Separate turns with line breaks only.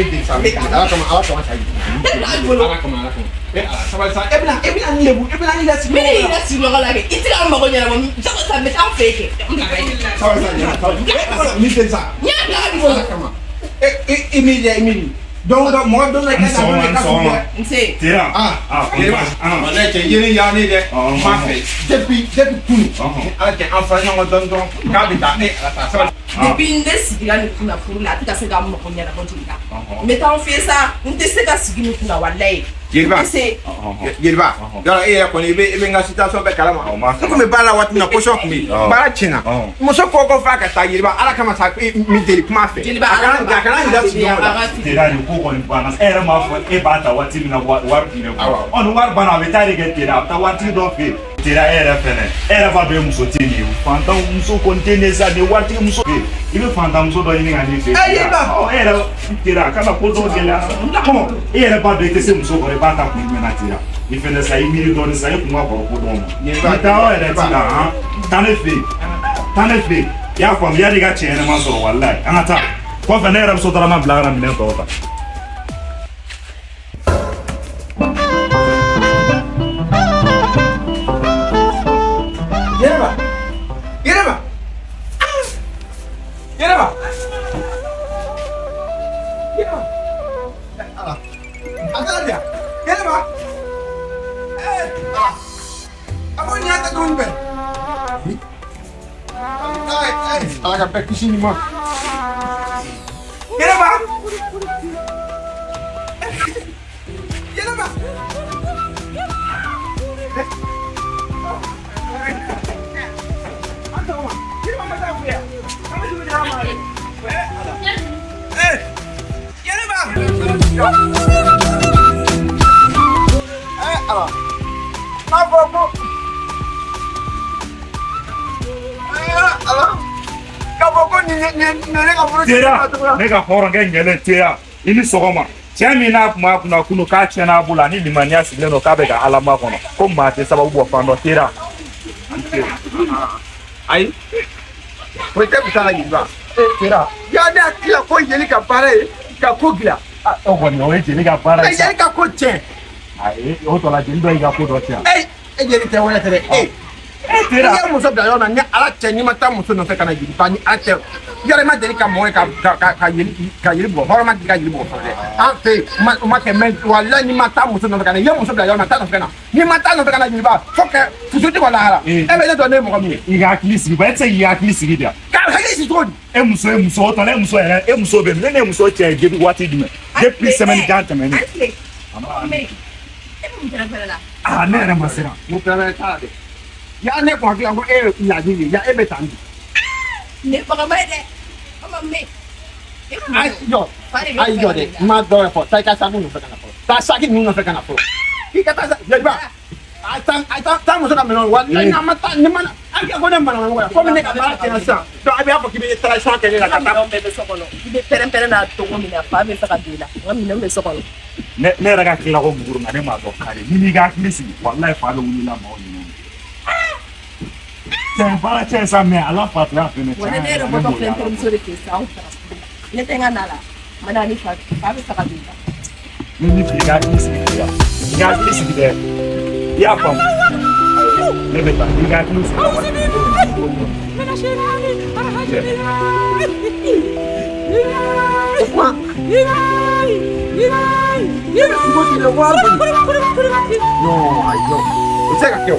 de sa ala kama sa yi ala kama sabali sa e bina ni lebu e bina ni lasi
mini ila si lo la ke itira ma ko nyala mo sa me ta fake
sabali sa ni de sa
nya ga di
ala kama Emily donc moi donne la carte à
c'est
tira
on est yéri yani de ma fait depuis tout ala ke enfant on donne donc ka bi ta e ala sa
depuis ndesi diga ni kuna furu la tika se ga mo ko nyala ko tinga mais tant fait ça ndesi ka sigi ni kuna wallahi
Yelba Yelba yala e ko ni be nga situation be kala ma ko me bala wat na ko shock mi bala china mo so ko fa ka ta Yelba ala kama sa mi deli kuma fe akana nda si
tira ni ko ko ni bana era ma fo e bata wati mi na war bi ne on war bana be tari ke tira ta wati do fe tira era fene era fa be muso tini fanta muso kontene sa de wati muso fe ibe fanta muso do ni ngani fe era tira kana ko do de la ko era ba be ke se muso ko bata ku mi na tira ifene sa imi do ni sa e kuma ko ko do mo ta o era tira ha tane fe ya ko mi ya diga chene ma so wallahi anata ko fa ne era so dara ma blagara mi ne to ta
Ala ka kisi ni ma. Yelaba. Yelaba. Anta ma. Yelaba ma ta kuya. Kama ji da ma. Yelaba. Ala. Na bobo. Ala.
Tera ne ka hɔrɔn kɛ ɲɛlɛ tera I ni sɔgɔma cɛ min n'a kuma kunna kunu k'a tiɲɛna a bolo ani limaniya sigilen don k'a bɛ ka Ala makɔnɔ ko maa tɛ sababu bɔ fan dɔ tera
ayi o tɛ bisa la Yelba tera ya ne hakili ko jeli ka baara ye ka ko dilan
o kɔni o ye jeli ka baara ye
jeli ka ko tiɲɛ
ayi o tɔ la jeli dɔ y'i ka ko dɔ tiɲɛ
e jeli tɛ wɛrɛ tɛ dɛ tera ya muso bila yɔrɔ na ni Ala cɛ n'i ma taa muso nɔfɛ ka na jeli ba ni Ala cɛ yɔrɔ ma deli ka mɔgɔ ye ka yeli bɔ hɔrɔn ma deli ka yeli bɔ fɔlɔ dɛ an fɛ yen o ma kɛ mɛ walayi n'i ma taa muso nɔfɛ ka na i ye muso bila yɔrɔ na taa nɔfɛ ka na n'i ma taa nɔfɛ ka na jeli ba fo kɛ fuso tɛ ka lahara e bɛ ne dɔn ne ye mɔgɔ min ye
i ka hakili sigi ba e tɛ se k'i hakili sigi de
ka hakili sigi cogo di
e muso ye muso o tɔ la e muso yɛrɛ e muso bɛ min ne ye muso cɛ ye depuis waati jumɛn depuis semaine jan tɛmɛnen ne yɛrɛ ma siran
mo pɛrɛn t'a la dɛ ya ne kun hakili la ko e ye laji ye ya e bɛ tan di
ne baga mai de ama me
ayi jɔ dɛ n ma dɔ fɔ taa I ka saki nɔfɛ ka na fɔlɔ taa saki ninnu nɔfɛ ka na fɔlɔ k'i ka taa Yelba a taa muso ka minɛnw wa n'a ma taa ni ma an kɛ ko ne mana ɲɔgɔn ye komi ne ka baara tiɲɛna sisan donc a bɛ y'a fɔ k'i bɛ transition kɛ ne la ka taa
bɛɛ bɛ so kɔnɔ I bɛ pɛrɛn-pɛrɛn n'a togo min na fa bɛ fɛ ka don I la n ka minɛnw bɛ so kɔnɔ
ne yɛrɛ ka tila ko muguru nka ne m'a dɔn kari ni m'i ka hakili sigi walayi fa bɛ wulila maaw ɲinɛ cɛ baara cɛ sa mɛ ala fatuya fɛnɛ
wa ne yɛrɛ bɔtɔ filɛ n terimuso de fɛ sisan anw fara ne tɛ n ka na la ma da ni fa bɛ fɛ ka don I la
ne ni fili ka hakili sigi dɛ i ka hakili sigi dɛ I y'a faamu ne bɛ taa i ka hakili sigi
non ayi non o tɛ se ka kɛ o